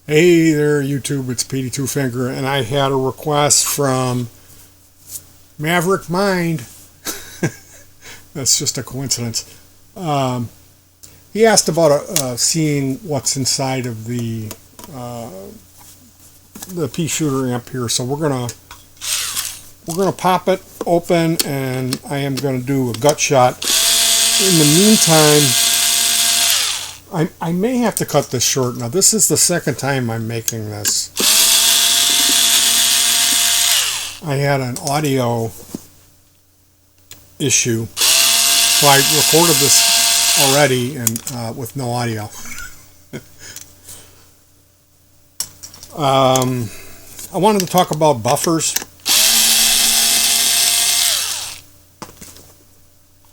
Hey there, YouTube. It's Petey Two Finger, and I had a request from Maverick Mind. That's just a coincidence. Um, he asked about seeing what's inside of uh, the pea shooter amp here. So we're gonna pop it open, and I am gonna do a gut shot. In the meantime, I may have to cut this short. Now, this is the second time I'm making this. I had an audio issue, so I recorded this already and with no audio. I wanted to talk about buffers.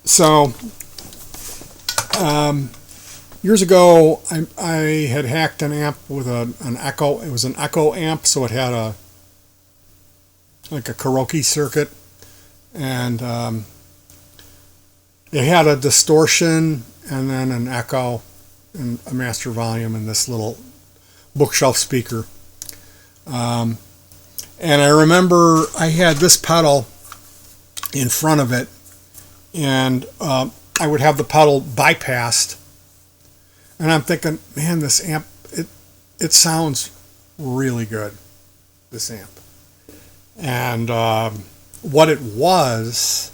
So, years ago, I had hacked an amp with an Echo. It was an Echo amp, so it had like a karaoke circuit, and it had a distortion and then an echo and a master volume and this little bookshelf speaker. And I remember I had this pedal in front of it, and I would have the pedal bypassed. And I'm thinking, man, this amp, it sounds really good, this amp. And what it was,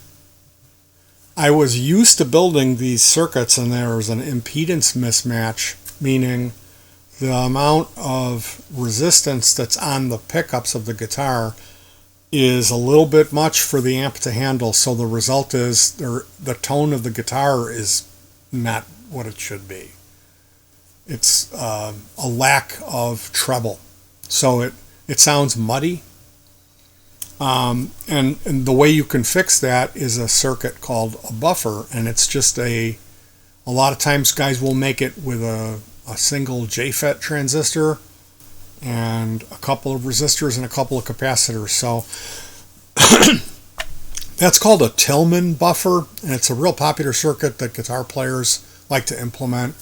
I was used to building these circuits, and there was an impedance mismatch, meaning the amount of resistance that's on the pickups of the guitar is a little bit much for the amp to handle. So the result is the tone of the guitar is not what it should be. It's a lack of treble, so it sounds muddy. And the way you can fix that is a circuit called a buffer, and it's just a lot of times guys will make it with a single JFET transistor and a couple of resistors and a couple of capacitors. So that's called a Tillman buffer, and it's a real popular circuit that guitar players like to implement.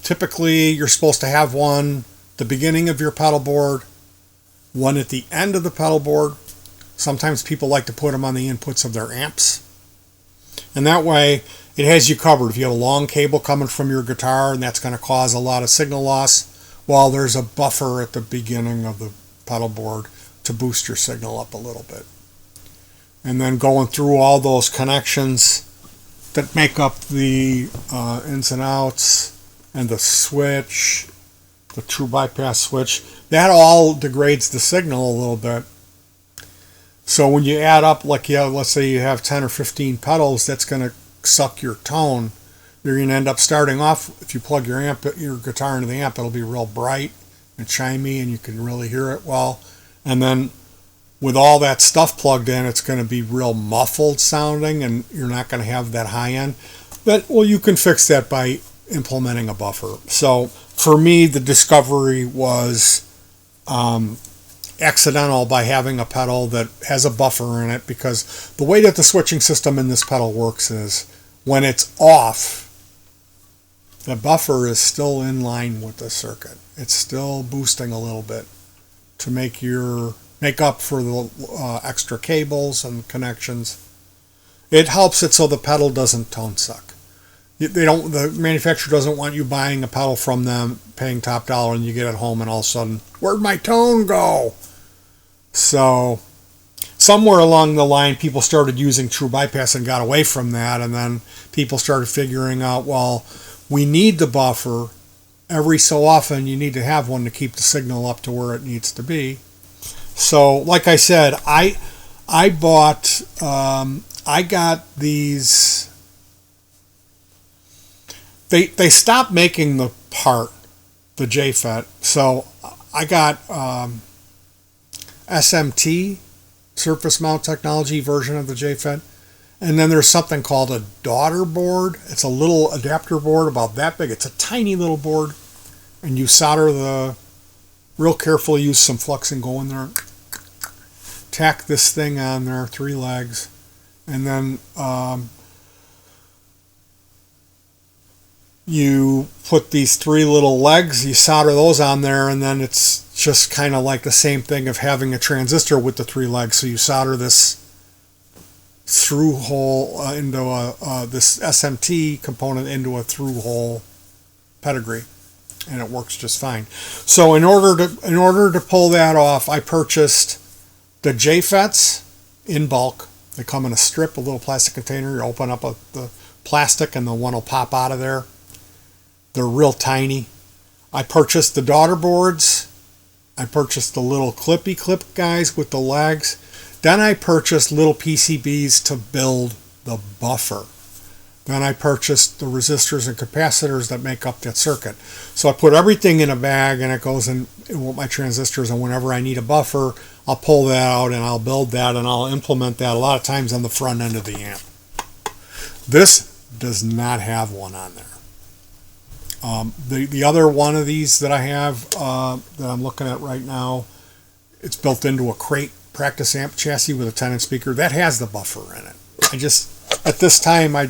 Typically, you're supposed to have one at the beginning of your pedal board, one at the end of the pedal board. Sometimes people like to put them on the inputs of their amps. And that way, it has you covered. If you have a long cable coming from your guitar and that's going to cause a lot of signal loss, well, there's a buffer at the beginning of the pedal board to boost your signal up a little bit. And then going through all those connections that make up the ins and outs and the switch, the true bypass switch, that all degrades the signal a little bit. So when you add up, like, let's say you have 10 or 15 pedals, that's going to suck your tone. You're going to end up starting off, if you plug your guitar into the amp, it'll be real bright and chimey and you can really hear it well. And then with all that stuff plugged in, it's going to be real muffled sounding and you're not going to have that high end. But, well, you can fix that by implementing a buffer. So for me, the discovery was accidental by having a pedal that has a buffer in it, because the way that the switching system in this pedal works is when it's off, the buffer is still in line with the circuit. It's still boosting a little bit to make up for the extra cables and connections. It helps it so the pedal doesn't tone suck. The manufacturer doesn't want you buying a pedal from them, paying top dollar, and you get it home and all of a sudden, where'd my tone go? So somewhere along the line, people started using true bypass and got away from that, and then people started figuring out, well, we need the buffer. Every so often, you need to have one to keep the signal up to where it needs to be. So, like I said, I got these. They stopped making the part, the JFET. So I got SMT, Surface Mount Technology version of the JFET. And then there's something called a daughter board. It's a little adapter board about that big. It's a tiny little board. And you solder real carefully, use some flux and go in there, tack this thing on there, 3 legs. And then you put these three little legs, you solder those on there, and then it's just kind of like the same thing of having a transistor with the three legs. So you solder this through hole into this SMT component into a through hole pedigree, and it works just fine. So in order to pull that off, I purchased the JFETs in bulk. They come in a strip, a little plastic container. You open up the plastic and the one will pop out of there. They're real tiny. I purchased the daughter boards. I purchased the little clippy clip guys with the legs. Then I purchased little PCBs to build the buffer. Then I purchased the resistors and capacitors that make up that circuit. So I put everything in a bag and it goes in with my transistors, and whenever I need a buffer, I'll pull that out and I'll build that and I'll implement that a lot of times on the front end of the amp. This does not have one on there. The other one of these that I have that I'm looking at right now, it's built into a crate practice amp chassis with a 10-inch speaker that has the buffer in it. I just at this time I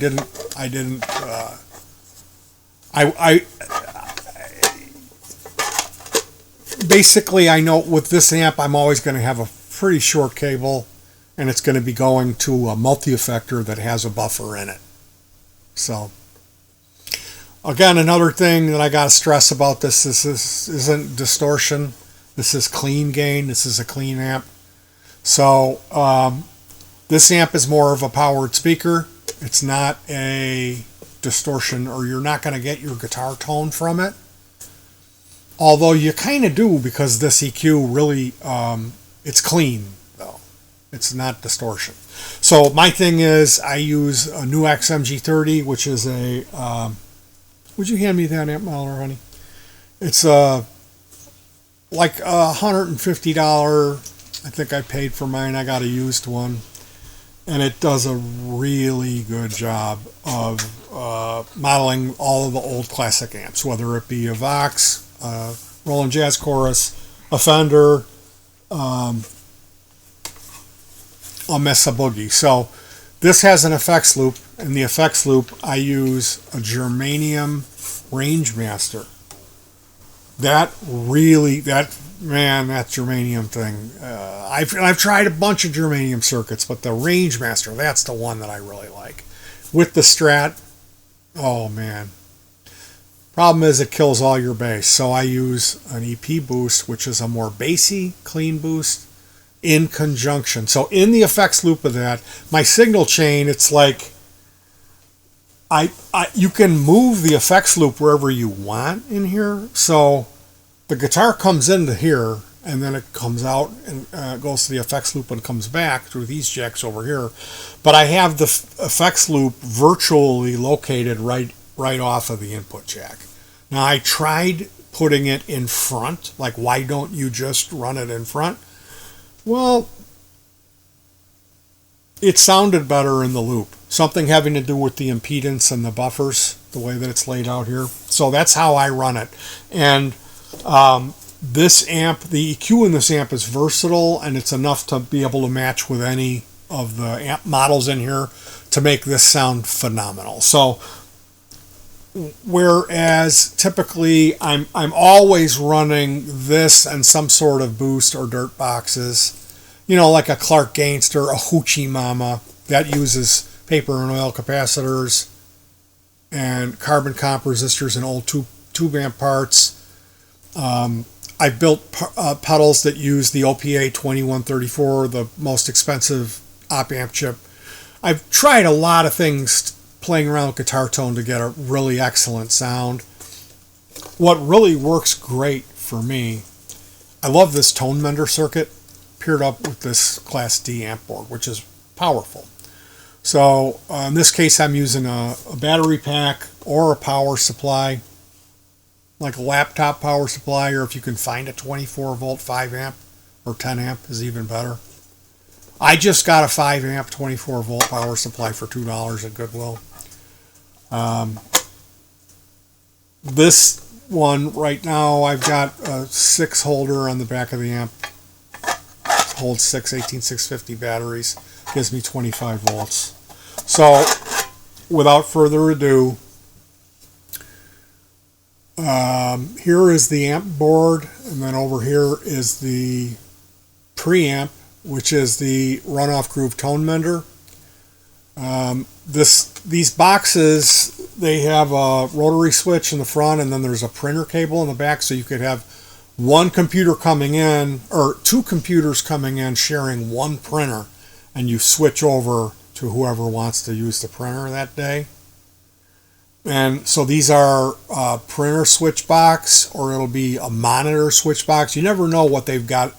basically I know with this amp I'm always going to have a pretty short cable, and it's going to be going to a multi-effector that has a buffer in it. So again, another thing that I got to stress about this isn't distortion. This is clean gain. This is a clean amp. So this amp is more of a powered speaker. It's not a distortion, or you're not going to get your guitar tone from it. Although you kind of do, because this EQ really, it's clean though. It's not distortion. So my thing is I use a NUX MG30, which is a... would you hand me that amp model, honey? It's like $150. I think I paid for mine. I got a used one, and it does a really good job of modeling all of the old classic amps, whether it be a Vox, Roland Jazz Chorus, a Fender, a Mesa Boogie. So this has an effects loop. In the effects loop, I use a germanium Rangemaster. That germanium thing. I've tried a bunch of germanium circuits, but the Rangemaster, that's the one that I really like. With the Strat, oh man. Problem is it kills all your bass. So I use an EP boost, which is a more bassy, clean boost, in conjunction. So in the effects loop of that, my signal chain, it's like you can move the effects loop wherever you want in here. So the guitar comes into here, and then it comes out and goes to the effects loop and comes back through these jacks over here. But I have the effects loop virtually located right off of the input jack. Now I tried putting it in front, like why don't you just run it in front? Well, it sounded better in the loop. Something having to do with the impedance and the buffers, the way that it's laid out here. So that's how I run it. And this amp, the EQ in this amp is versatile, and it's enough to be able to match with any of the amp models in here to make this sound phenomenal. So whereas typically I'm always running this and some sort of boost or dirt boxes, you know, like a Clark Gainster, a Hoochie Mama that uses paper and oil capacitors and carbon comp resistors and old tube amp parts. I've built pedals that use the OPA 2134, the most expensive op amp chip. I've tried a lot of things playing around with guitar tone to get a really excellent sound. What really works great for me, I love this tone mender circuit paired up with this Class D amp board, which is powerful. So in this case, I'm using a battery pack or a power supply, like a laptop power supply, or if you can find a 24 volt 5 amp or 10 amp is even better. I just got a 5 amp 24 volt power supply for $2 at Goodwill. This one right now, I've got a 6 holder on the back of the amp. It holds 6 18650 batteries. Gives me 25 volts. So without further ado, Here is the amp board, and then over here is the preamp, which is the runoff groove tone mender. These boxes, they have a rotary switch in the front, and then there's a printer cable in the back, so you could have one computer coming in, or two computers coming in sharing one printer, and you switch over to whoever wants to use the printer that day. And so these are a printer switch box, or it'll be a monitor switch box. You never know what they've got.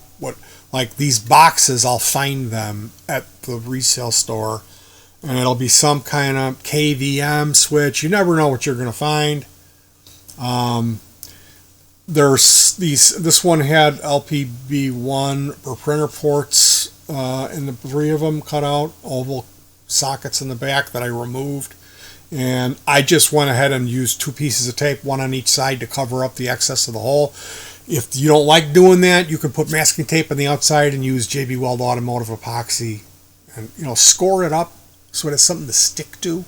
Like these boxes, I'll find them at the resale store, and it'll be some kind of KVM switch. You never know what you're going to find. There's these. This one had LPB1 or printer ports in the three of them cut out, oval sockets in the back that I removed, and I just went ahead and used two pieces of tape, one on each side, to cover up the excess of the hole. If you don't like doing that, you can put masking tape on the outside and use JB Weld Automotive epoxy, and score it up so it has something to stick to,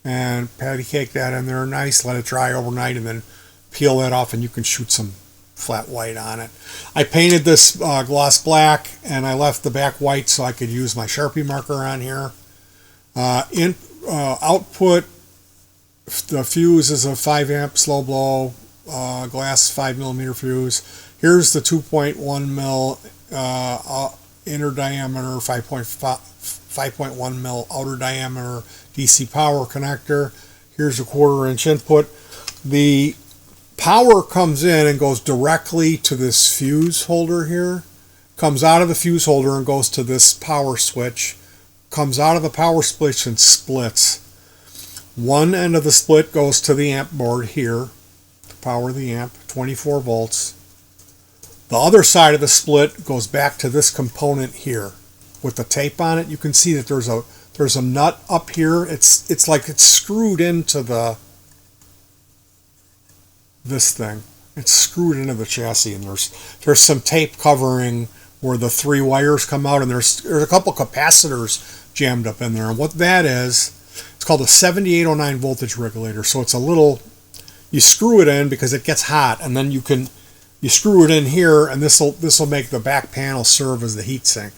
and patty cake that in there nice, let it dry overnight, and then peel that off, and you can shoot some flat white on it. I painted this gloss black, and I left the back white so I could use my Sharpie marker on here. Output, the fuse is a 5 amp slow blow glass 5mm fuse. Here's the 2.1 mil inner diameter, 5.1 mil outer diameter DC power connector. Here's a 1/4 inch input. The power comes in and goes directly to this fuse holder here, comes out of the fuse holder and goes to this power switch, comes out of the power switch and splits. One end of the split goes to the amp board here to power the amp, 24 volts. The other side of the split goes back to this component here with the tape on it. You can see that there's a nut up here. It's like it's screwed into this thing. It's screwed into the chassis, and there's some tape covering where the three wires come out, and there's a couple capacitors jammed up in there. And what that is, it's called a 7809 voltage regulator. So it's a little, you screw it in because it gets hot, and then you screw it in here, and this will make the back panel serve as the heat sink.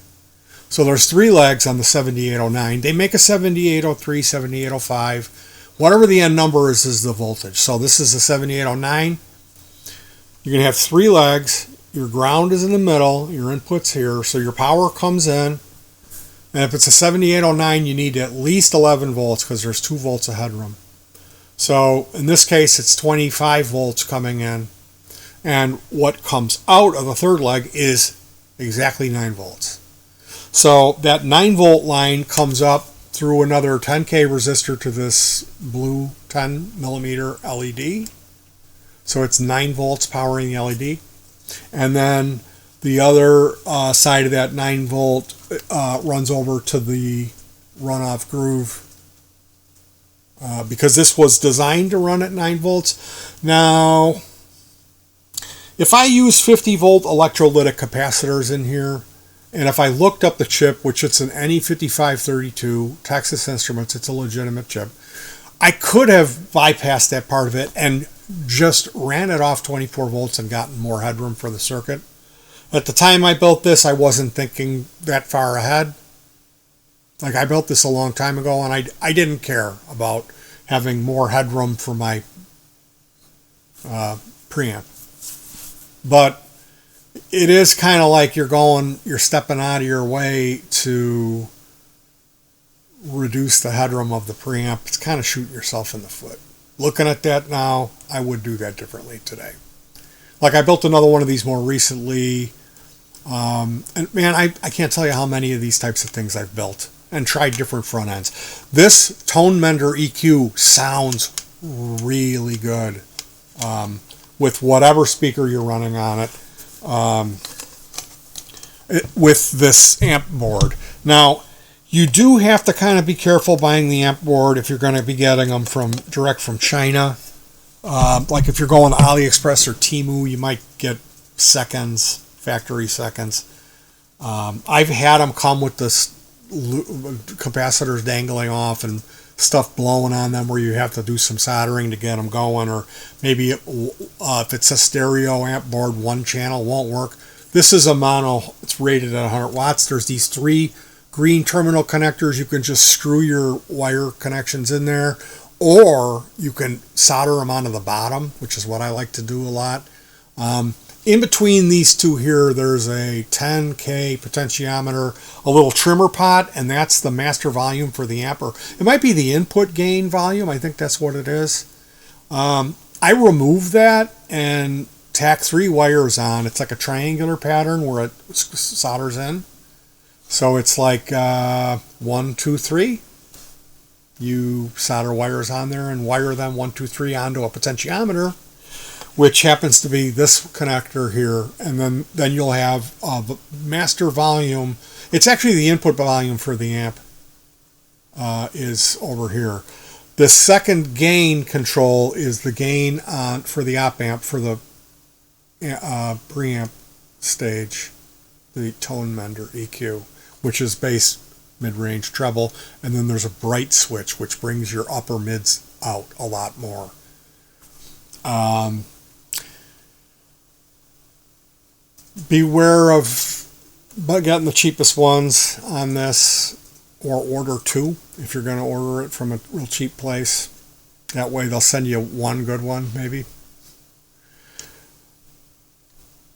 So there's three legs on the 7809. They make a 7803, 7805. Whatever the end number is the voltage. So this is a 7809. You're going to have three legs. Your ground is in the middle. Your input's here. So your power comes in. And if it's a 7809, you need at least 11 volts because there's 2 volts of headroom. So in this case, it's 25 volts coming in. And what comes out of the third leg is exactly 9 volts. So that 9 volt line comes up through another 10K resistor to this blue 10 millimeter LED. So it's 9 volts powering the LED. And then the other side of that 9 volt runs over to the runoff groove because this was designed to run at 9 volts. Now, if I use 50 volt electrolytic capacitors in here, and if I looked up the chip, which it's an NE5532, Texas Instruments, it's a legitimate chip, I could have bypassed that part of it and just ran it off 24 volts and gotten more headroom for the circuit. At the time I built this, I wasn't thinking that far ahead. Like, I built this a long time ago, and I didn't care about having more headroom for my preamp. But it is kind of like you're stepping out of your way to reduce the headroom of the preamp. It's kind of shooting yourself in the foot. Looking at that now, I would do that differently today. Like, I built another one of these more recently. And man, I can't tell you how many of these types of things I've built and tried different front ends. This Tone Mender EQ sounds really good with whatever speaker you're running on it. With this amp board. Now, you do have to kind of be careful buying the amp board if you're going to be getting them direct from China. Like if you're going to AliExpress or Temu, you might get factory seconds. I've had them come with this capacitors dangling off and stuff blowing on them where you have to do some soldering to get them going, or maybe if it's a stereo amp board, one channel won't work. This is a mono. It's rated at 100 watts. There's these 3 green terminal connectors. You can just screw your wire connections in there, or you can solder them onto the bottom, which is what I like to do a lot. In between these two here, there's a 10K potentiometer, a little trimmer pot, and that's the master volume for the amp. Or it might be the input gain volume. I think that's what it is. I removed that and tack 3 wires on. It's like a triangular pattern where it solders in. So it's like 1, 2, 3. You solder wires on there and wire them 1, 2, 3 onto a potentiometer, which happens to be this connector here, and then you'll have master volume. It's actually the input volume for the amp is over here. The second gain control is the gain for the op amp for the preamp stage, the tone mender EQ, which is bass, mid-range, treble, and then there's a bright switch which brings your upper mids out a lot more. Beware of getting the cheapest ones on this, or order 2 if you're going to order it from a real cheap place. That way they'll send you one good one maybe.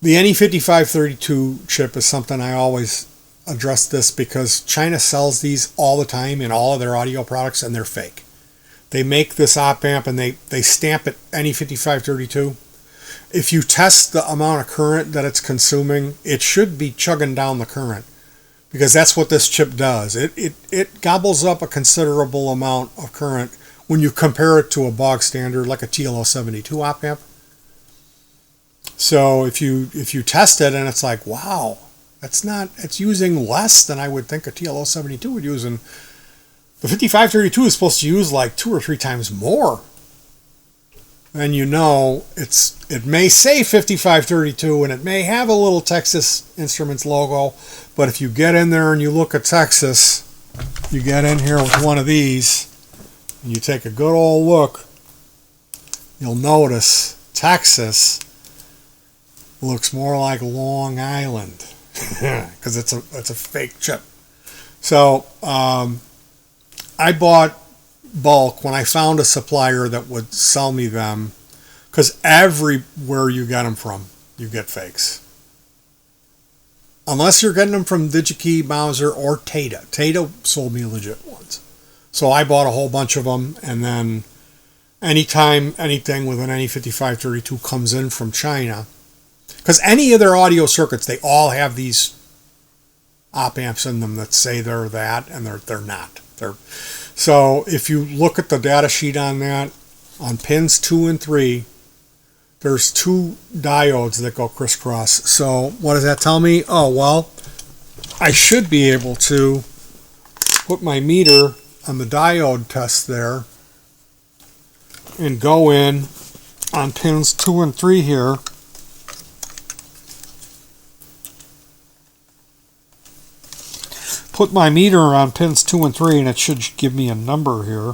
The NE5532 chip is something I always address this because China sells these all the time in all of their audio products, and they're fake. They make this op amp and they stamp it NE5532. If you test the amount of current that it's consuming, it should be chugging down the current, because that's what this chip does. It gobbles up a considerable amount of current when you compare it to a bog standard like a TLO72 op amp. So if you test it and it's like, wow, it's using less than I would think a TLO72 would use, and the 5532 is supposed to use like 2 or 3 times more. Then you know it may say 5532 and it may have a little Texas Instruments logo, but if you get in there and you look at Texas, you get in here with one of these and you take a good old look, you'll notice Texas looks more like Long Island because it's a fake chip. So I bought bulk when I found a supplier that would sell me them, because everywhere you get them from, you get fakes. Unless you're getting them from DigiKey, Mauser, or Tata. Tata sold me legit ones. So I bought a whole bunch of them, and then anytime anything with an NE5532 comes in from China, because any of their audio circuits, they all have these op amps in them that say they're that, and they're not. So if you look at the data sheet on that, on pins 2 and 3, there's 2 diodes that go crisscross. So what does that tell me? Oh, well, I should be able to put my meter on the diode test there and go in on pins 2 and 3 here. Put my meter on pins 2 and 3 and it should give me a number here.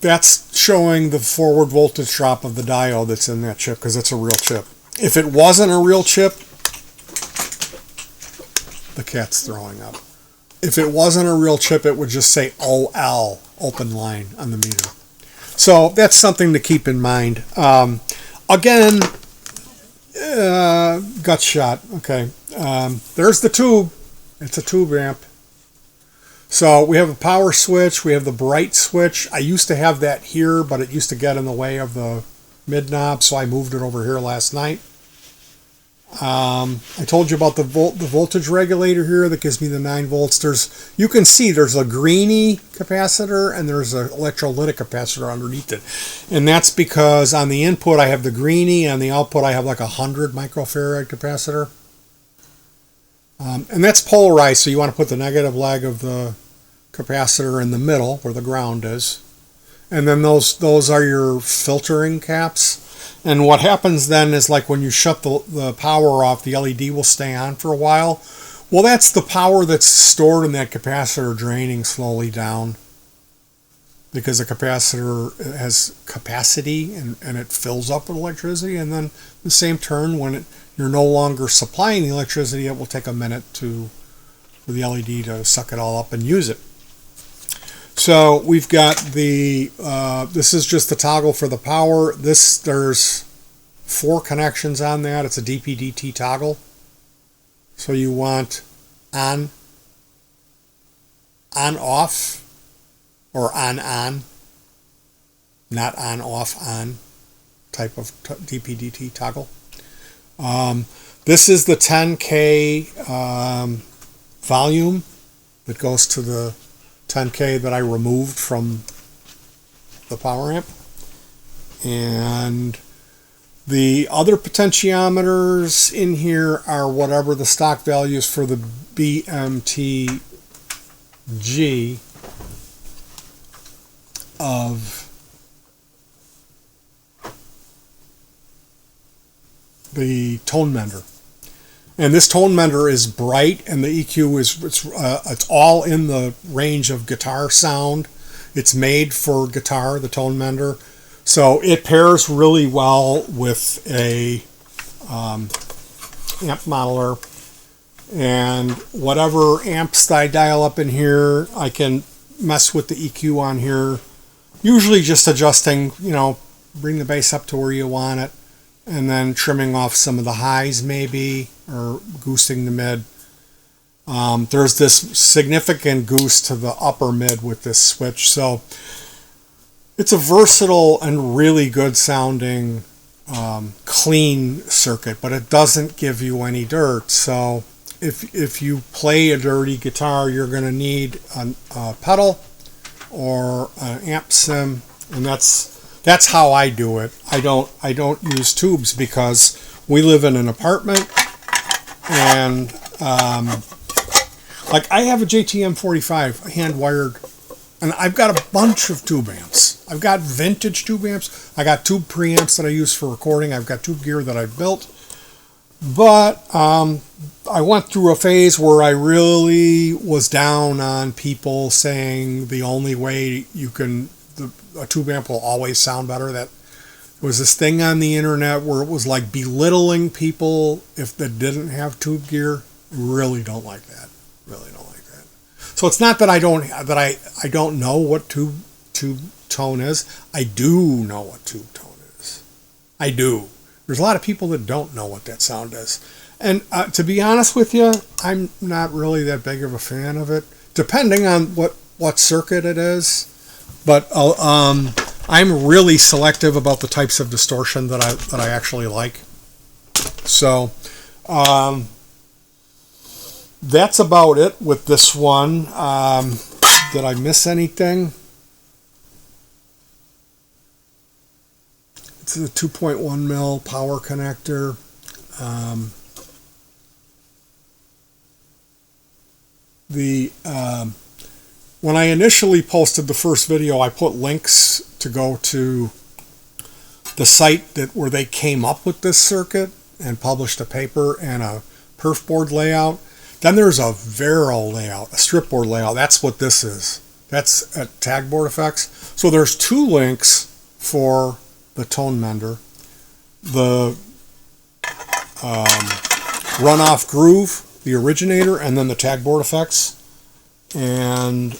That's showing the forward voltage drop of the diode that's in that chip, because it's a real chip. If it wasn't a real chip, the cat's throwing up. If it wasn't a real chip, it would just say OL, open line, on the meter. So that's something to keep in mind. Again, gut shot. Okay, there's the tube. It's a tube amp. So we have a power switch. We have the bright switch. I used to have that here, but it used to get in the way of the mid knob, so I moved it over here last night. I told you about the voltage regulator here that gives me the 9 volts. You can see there's a greeny capacitor and there's an electrolytic capacitor underneath it. And that's because on the input I have the greeny, and the output I have like 100 microfarad capacitor. And that's polarized, so you want to put the negative leg of the capacitor in the middle where the ground is. And then those are your filtering caps. And what happens then is, like, when you shut the power off, the LED will stay on for a while. Well, that's the power that's stored in that capacitor draining slowly down, because the capacitor has capacity and it fills up with electricity. And then the same turn, when you're no longer supplying the electricity, it will take a minute for the LED to suck it all up and use it. So we've got this is just the toggle for the power. There's 4 connections on that. It's a DP/DT toggle. So you want on, off, or on, not on, off, on type of DP/DT toggle. This is the 10K volume that goes to the 10K that I removed from the power amp. And the other potentiometers in here are whatever the stock values for the BMTG of the tone mender. And this tone mender is bright, and the EQ it's all in the range of guitar sound. It's made for guitar, the tone mender, so it pairs really well with a amp modeler. And whatever amps that I dial up in here, I can mess with the EQ on here. Usually just adjusting, bring the bass up to where you want it, and then trimming off some of the highs maybe, or goosing the mid. There's this significant goose to the upper mid with this switch. So it's a versatile and really good sounding clean circuit, but it doesn't give you any dirt. So if you play a dirty guitar, you're going to need a pedal or an amp sim, and that's how I do it. I don't use tubes because we live in an apartment, and like I have a JTM 45 hand wired, and I've got a bunch of tube amps. I've got vintage tube amps. I got tube preamps that I use for recording. I've got tube gear that I built. But I went through a phase where I really was down on people saying the only way a tube amp will always sound better. That was this thing on the internet where it was like belittling people if they didn't have tube gear. Really don't like that. Really don't like that. So it's not that I don't know what tube tone is. I do know what tube tone is. I do. There's a lot of people that don't know what that sound is. And to be honest with you, I'm not really that big of a fan of it, depending on what circuit it is. But I'm really selective about the types of distortion that I actually like. So that's about it with this one. Did I miss anything? It's a 2.1 mil power connector. When I initially posted the first video, I put links to go to the site where they came up with this circuit and published a paper and a perf board layout. Then there's a Vero layout, a strip board layout. That's what this is. That's at Tagboard Effects. So there's 2 links for the tone mender, the Runoff Groove, the originator, and then the Tagboard Effects. And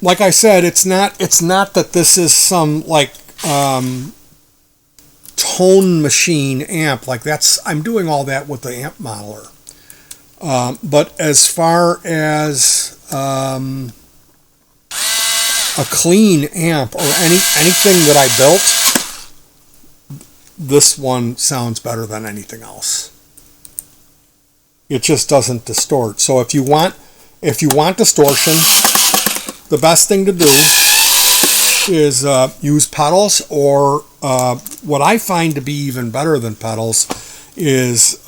like I said, it's not that this is some like tone machine amp. Like I'm doing all that with the amp modeler. But as far as a clean amp or anything that I built, this one sounds better than anything else. It just doesn't distort. So if you want distortion, the best thing to do is use pedals, or what I find to be even better than pedals is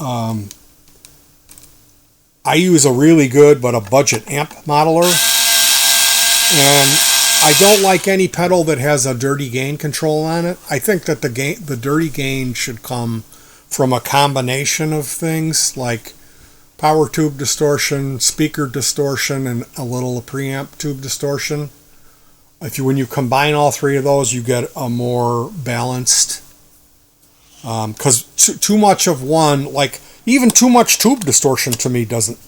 I use a really good but a budget amp modeler, and I don't like any pedal that has a dirty gain control on it. I think that the dirty gain should come from a combination of things like power tube distortion, speaker distortion, and a little preamp tube distortion. When you combine all three of those, you get a more balanced. Because too much of one, like even too much tube distortion to me doesn't.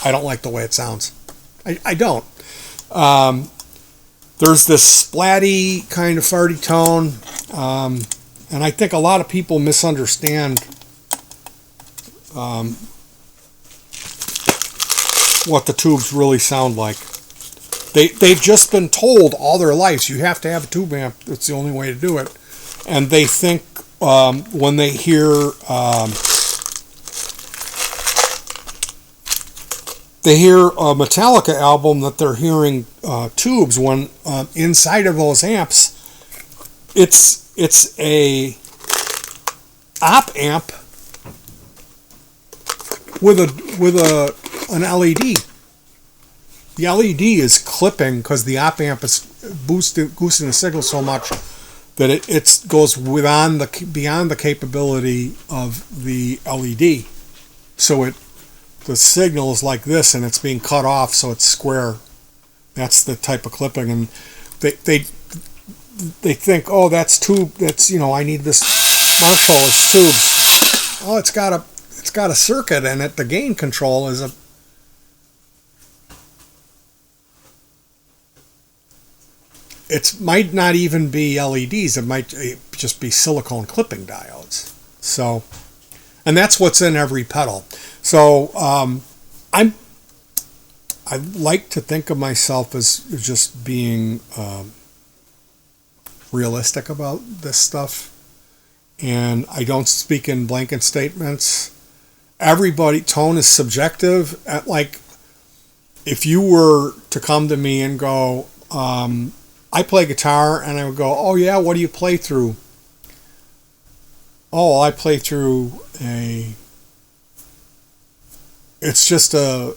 I don't like the way it sounds. I don't. There's this splatty kind of farty tone, and I think a lot of people misunderstand what the tubes really sound like. They've just been told all their lives you have to have a tube amp. It's the only way to do it, and they think when they hear a Metallica album that they're hearing tubes, when inside of those amps it's a op amp with an LED. The LED is clipping because the op amp is boosting the signal so much that it goes beyond the capability of the LED. So the signal is like this, and it's being cut off, so it's square. That's the type of clipping, and they think, oh, that's tube. That's I need this Marshall. It's tubes. Oh, it's got a circuit in it. The gain control is a. It might not even be LEDs. It might just be silicone clipping diodes. So, and that's what's in every pedal. So I like to think of myself as just being realistic about this stuff, and I don't speak in blanket statements. Tone is subjective. Like, if you were to come to me and go, I play guitar, and I would go, oh yeah, what do you play through? Oh, I play through it's just a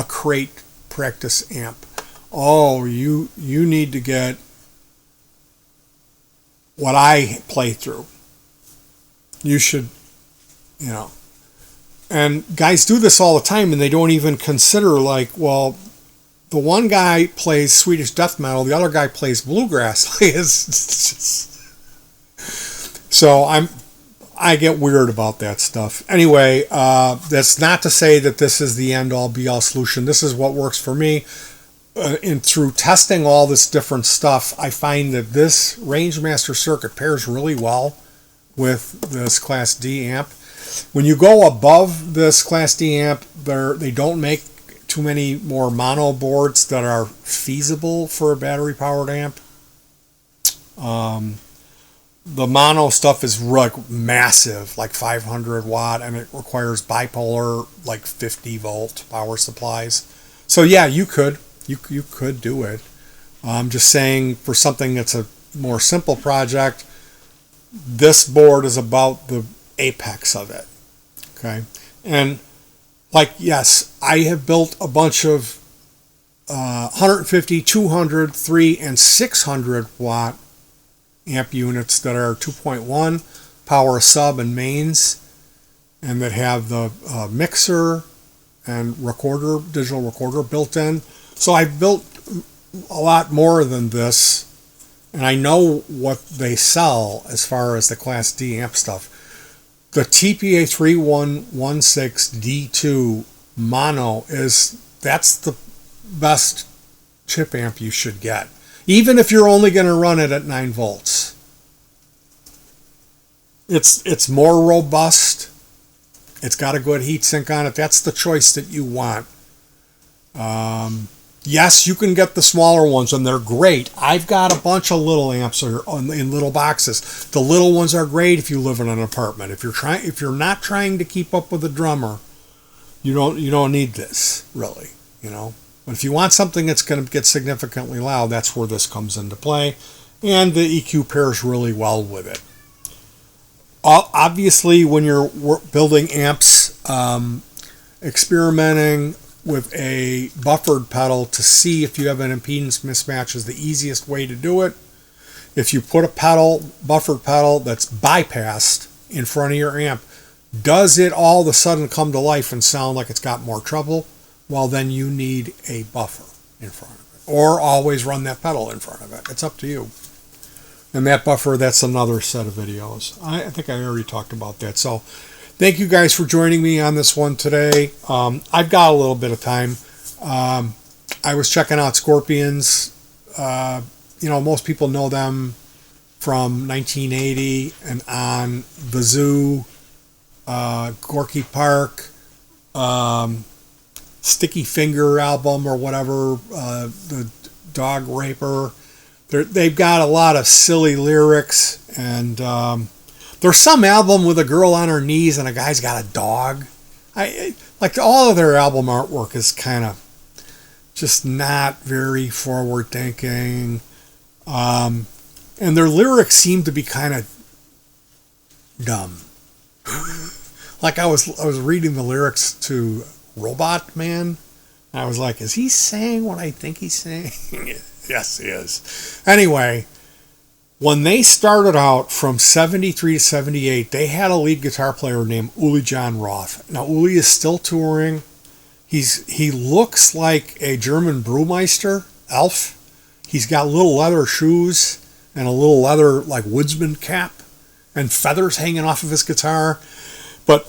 crate practice amp. Oh, you need to get what I play through. You should, and guys do this all the time, and they don't even consider, like, well, the one guy plays Swedish death metal, the other guy plays bluegrass. So I get weird about that stuff. Anyway, that's not to say that this is the end-all be-all solution. This is what works for me. And through testing all this different stuff, I find that this Rangemaster circuit pairs really well with this Class D amp. When you go above this Class D amp, they don't make too many more mono boards that are feasible for a battery-powered amp. The mono stuff is like massive, like 500 watt, and it requires bipolar, like 50 volt power supplies. So yeah, you could do it. I'm just saying, for something that's a more simple project, this board is about the apex of it. Okay, and like, yes, I have built a bunch of 150, 200, 3, and 600 watt amp units that are 2.1 power sub and mains, and that have the mixer and digital recorder built in. So I've built a lot more than this, and I know what they sell as far as the Class D amp stuff. The TPA 3116D2 mono that's the best chip amp you should get, even if you're only going to run it at 9 volts. It's more robust. It's got a good heat sink on it. That's the choice that you want. Yes, you can get the smaller ones, and they're great. I've got a bunch of little amps in little boxes. The little ones are great if you live in an apartment. If you're not trying to keep up with a drummer, you don't need this, really. But if you want something that's going to get significantly loud, that's where this comes into play, and the EQ pairs really well with it. Obviously, when you're building amps, experimenting with a buffered pedal to see if you have an impedance mismatch is the easiest way to do it. If you put a buffered pedal that's bypassed in front of your amp, does it all of a sudden come to life and sound like it's got more treble? Well, then you need a buffer in front of it. Or always run that pedal in front of it. It's up to you. And that buffer, that's another set of videos. I think I already talked about that. So thank you guys for joining me on this one today. I've got a little bit of time. I was checking out Scorpions. Most people know them from 1980 and on The Zoo, Gorky Park, Sticky Finger album or whatever, the Dog Raper. They've got a lot of silly lyrics, and there's some album with a girl on her knees and a guy's got a dog. Like all of their album artwork is kind of just not very forward thinking, and their lyrics seem to be kind of dumb. Like I was reading the lyrics to Robot Man, and I was like, is he saying what I think he's saying? Yes, he is. Anyway, when they started out from 73 to 78, they had a lead guitar player named Uli Jon Roth. Now, Uli is still touring. He looks like a German brewmeister elf. He's got little leather shoes and a little leather like woodsman cap and feathers hanging off of his guitar. But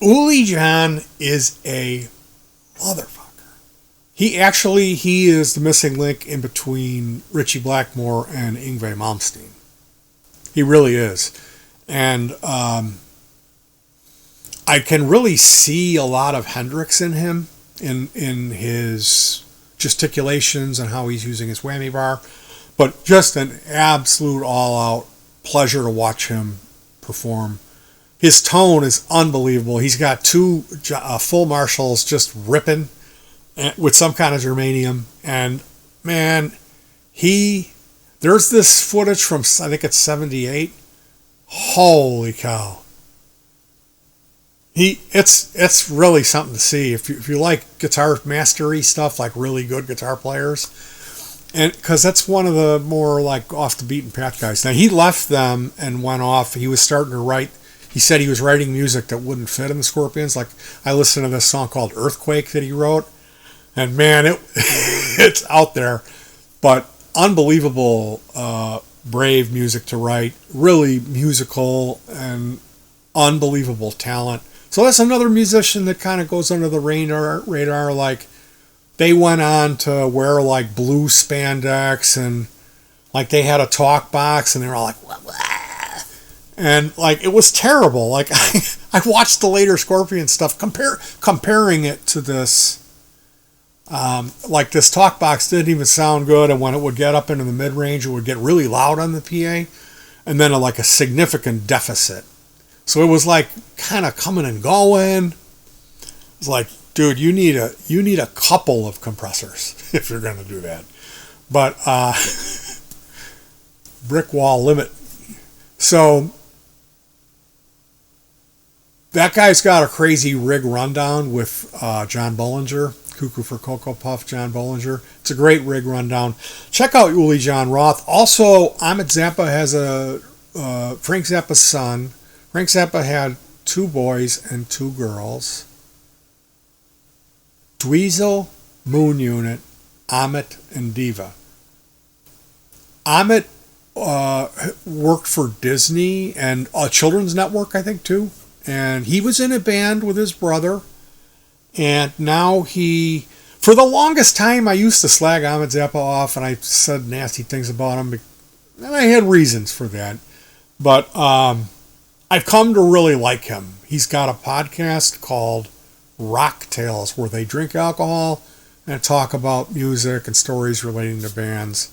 Uli Jon is a motherfucker. He is the missing link in between Ritchie Blackmore and Yngwie Malmsteen. He really is. And I can really see a lot of Hendrix in him, in his gesticulations and how he's using his whammy bar. But just an absolute all-out pleasure to watch him perform. His tone is unbelievable. He's got two full Marshalls just ripping with some kind of germanium. And, man, there's this footage from, I think it's 78. Holy cow. It's really something to see. If you like guitar mastery stuff, like really good guitar players, and because that's one of the more like off the beaten path guys. Now, he left them and went off. He was starting to write. He said he was writing music that wouldn't fit in the Scorpions. Like, I listened to this song called Earthquake that he wrote, and man, it's out there. But unbelievable, brave music to write. Really musical and unbelievable talent. So that's another musician that kind of goes under the radar. Like, they went on to wear like blue spandex, and like they had a talk box, and they were all like, wah, wah. And like it was terrible. Like I watched the later Scorpion stuff, comparing it to this. Like this talk box didn't even sound good, and when it would get up into the mid range, it would get really loud on the PA, and then like a significant deficit. So it was like kind of coming and going. It's like, dude, you need a couple of compressors if you're going to do that. But brick wall limit. So that guy's got a crazy rig rundown with John Bollinger, Cuckoo for Cocoa Puff, John Bollinger. It's a great rig rundown. Check out Uli Jon Roth. Also, Ahmet Zappa has a Frank Zappa's son. Frank Zappa had 2 boys and 2 girls. Dweezil, Moon Unit, Ahmet, and Diva. Ahmet worked for Disney and Children's Network, I think, too. And he was in a band with his brother. And now for the longest time, I used to slag Ahmet Zappa off, and I said nasty things about him. And I had reasons for that. But I've come to really like him. He's got a podcast called Rock Tales, where they drink alcohol and talk about music and stories relating to bands.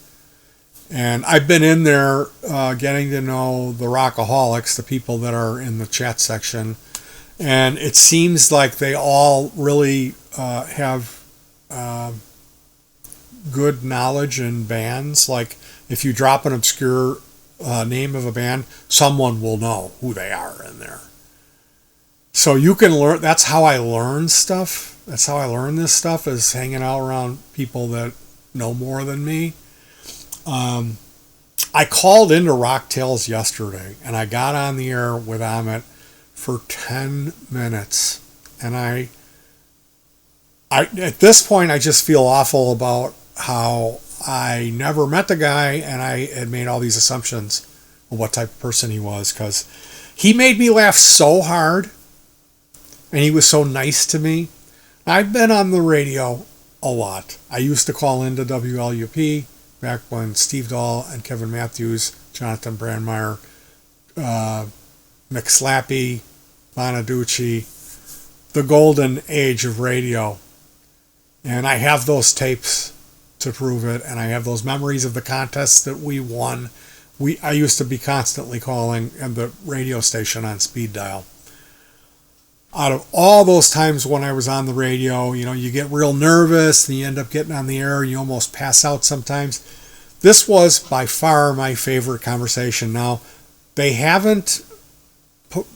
And I've been in there getting to know the rockaholics, the people that are in the chat section. And it seems like they all really have good knowledge in bands. Like, if you drop an obscure name of a band, someone will know who they are in there. So you can learn. That's how I learn stuff. That's how I learn this stuff, is hanging out around people that know more than me. I called into Rock Tales yesterday, and I got on the air with Amit for 10 minutes. And I at this point, I just feel awful about how I never met the guy, and I had made all these assumptions of what type of person he was, because he made me laugh so hard, and he was so nice to me. I've been on the radio a lot. I used to call into WLUP back when Steve Dahl and Kevin Matthews, Jonathan Brandmeier, Mick Slappy, Bonaducci, the golden age of radio. And I have those tapes to prove it, and I have those memories of the contests that we won. I used to be constantly calling at the radio station on speed dial. Out of all those times when I was on the radio, you get real nervous and you end up getting on the air and you almost pass out sometimes. This was by far my favorite conversation. Now, they haven't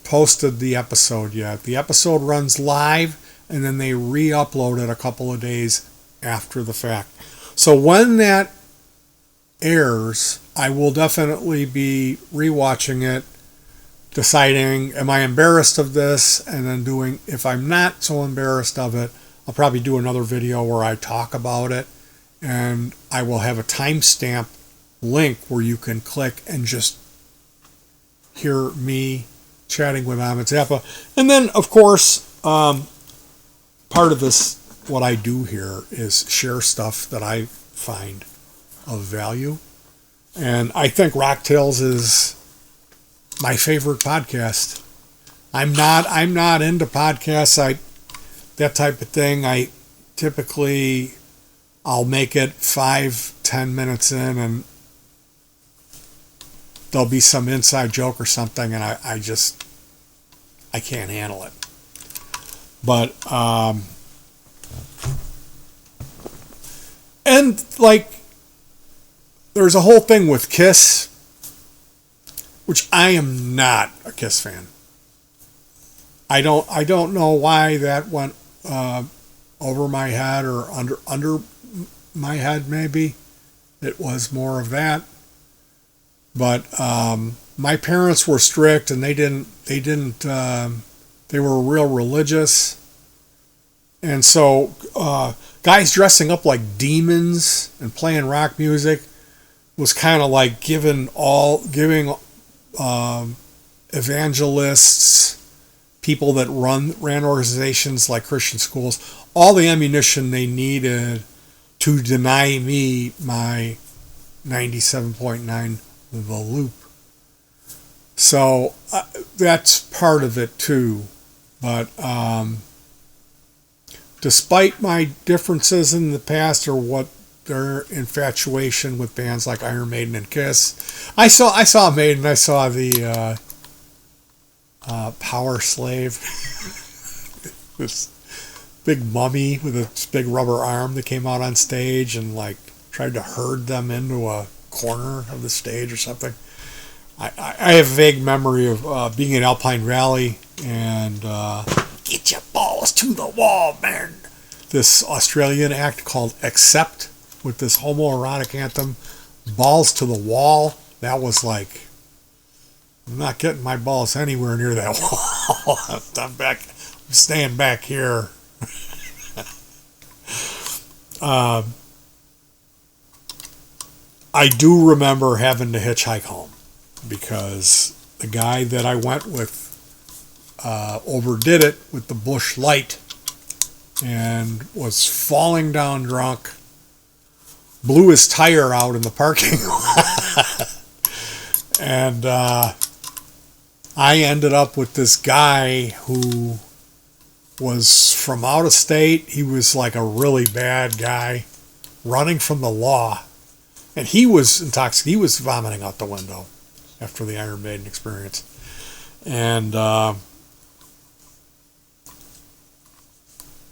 posted the episode yet. The episode runs live, and then they re-upload it a couple of days after the fact. So when that airs, I will definitely be rewatching it, deciding, am I embarrassed of this? And then if I'm not so embarrassed of it, I'll probably do another video where I talk about it, and I will have a timestamp link where you can click and just hear me chatting with Amit Zappa. And then, of course, part of this, what I do here, is share stuff that I find of value. And I think Rock Tales is my favorite podcast. I'm not into podcasts. That type of thing. I typically, I'll make it 5-10 minutes in, and there'll be some inside joke or something, and I can't handle it. But and like, there's a whole thing with Kiss, which I am not a Kiss fan. I don't know why that went over my head, or under my head. Maybe it was more of that. But my parents were strict, and they were real religious, and so guys dressing up like demons and playing rock music was kind of like giving evangelists, people that ran organizations like Christian schools, all the ammunition they needed to deny me my 97.9 The Loop. So that's part of it too. But despite my differences in the past, or what their infatuation with bands like Iron Maiden and Kiss, I saw Maiden. I saw the Power Slave, this big mummy with a big rubber arm that came out on stage and like tried to herd them into a corner of the stage or something. I have a vague memory of being in Alpine Valley and get your balls to the wall, man. This Australian act called Accept, with this homoerotic anthem, Balls to the Wall. That was like, I'm not getting my balls anywhere near that wall. I'm staying back here. I do remember having to hitchhike home, because the guy that I went with overdid it with the Busch Light and was falling down drunk, blew his tire out in the parking lot, and I ended up with this guy who was from out of state. He was like a really bad guy, running from the law, and he was intoxicated. He was vomiting out the window after the Iron Maiden experience. And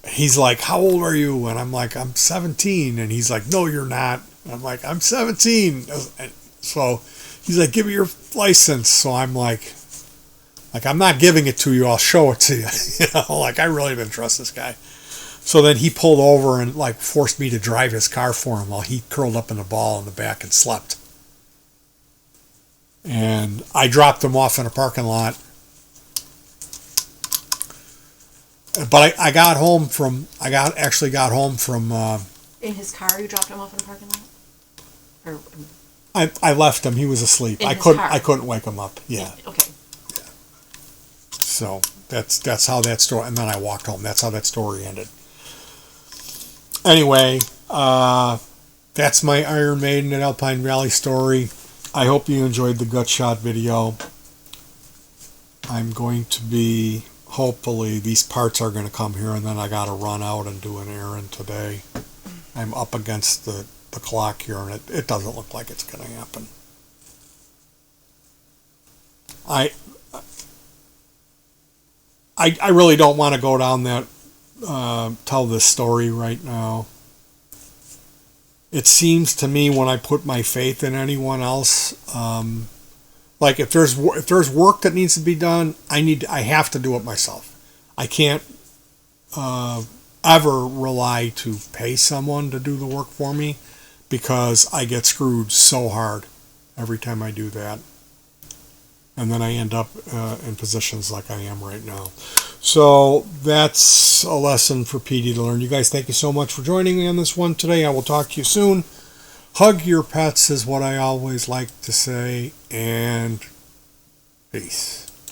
he's like, how old are you? And I'm like, I'm 17. And he's like, no, you're not. And I'm like, I'm 17. And so He's like, give me your license. So I'm like, I'm not giving it to you. I'll show it to you. You know, like, I really didn't trust this guy. So then he pulled over and like forced me to drive his car for him while he curled up in a ball in the back and slept. And I dropped him off in a parking lot. But I got home from, actually got home from, in his car, you dropped him off in a parking lot? Or I left him. He was asleep. In I his couldn't, car? I couldn't wake him up. Yeah. Okay. So that's how that story, and then I walked home. That's how that story ended. Anyway, that's my Iron Maiden and Alpine Valley story. I hope you enjoyed the gut shot video. I'm going to be, hopefully, these parts are going to come here, and then I got to run out and do an errand today. I'm up against the clock here, and it doesn't look like it's going to happen. I really don't want to go down that, tell this story right now. It seems to me when I put my faith in anyone else, like if there's work that needs to be done, I have to do it myself. I can't ever rely to pay someone to do the work for me, because I get screwed so hard every time I do that. And then I end up in positions like I am right now. So that's a lesson for Petey to learn. You guys, thank you so much for joining me on this one today. I will talk to you soon. Hug your pets is what I always like to say. And peace.